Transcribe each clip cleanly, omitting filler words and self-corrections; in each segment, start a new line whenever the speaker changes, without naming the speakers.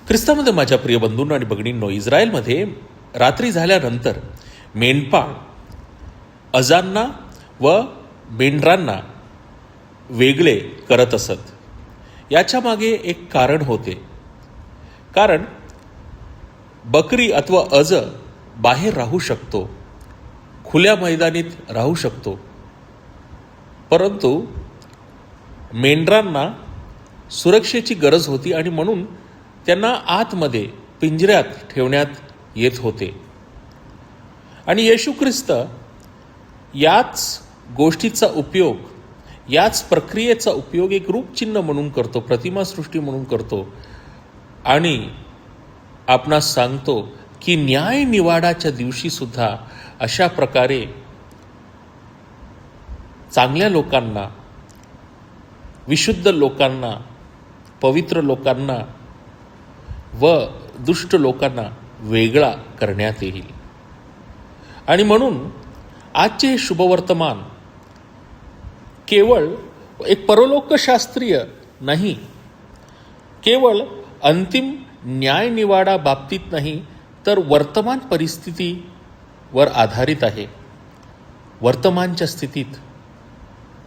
ख्रिस्तामध्ये माझ्या प्रिय बंधूंनो आणि भगिनींनो, इस्रायलमध्ये रात्री झाल्यानंतर मेंढपाळ अजांना व मेंढरांना वेगळे करत असत. याच्या मागे एक कारण होते. कारण बकरी अथवा अज बाहेर राहू शकतो, खुल्या मैदानीत राहू शकतो, परंतु मेंढरांना सुरक्षेची गरज होती आणि म्हणून त्यांना आतमध्ये पिंजऱ्यात ठेवण्यात येत होते. आणि येशू ख्रिस्त याच गोष्टीचा उपयोग, याच प्रक्रियेचा उपयोग एक रूपचिन्ह म्हणून करतो, प्रतिमासृष्टी म्हणून करतो आणि आपणास सांगतो की न्याय निवाडाच्या दिवशी सुद्धा अशा प्रकारे चांगल्या लोकांना, विशुद्ध लोकांना, पवित्र लोकांना व दुष्ट लोकांना वेगळा करण्यात येईल. आणि म्हणून आजचे हे शुभवर्तमान केवळ एक परलोकशास्त्रीय नाही, केवळ अंतिम न्यायनिवाडा बाबतीत नाही, तर वर्तमान परिस्थितीवर आधारित आहे. वर्तमानच्या स्थितीत,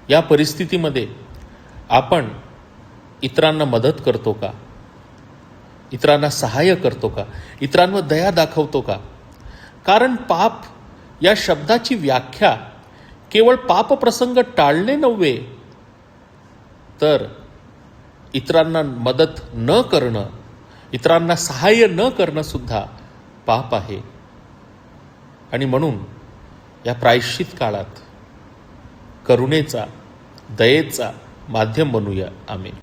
या परिस्थितीमध्ये आपण इतरांना मदत करतो का? इतरांना सहाय्य करतो का? इतरांवर दया दाखवतो का? कारण पाप या शब्दाची व्याख्या केवळ पाप प्रसंग टाळणे नव्हे, तर इतरांना मदत न करणं, इतरांना सहाय्य न करणं सुद्धा पाप आहे. आणि म्हणून या प्रायश्चित काळात करुणेचा, दयेचा माध्यम बनूया. आमेन.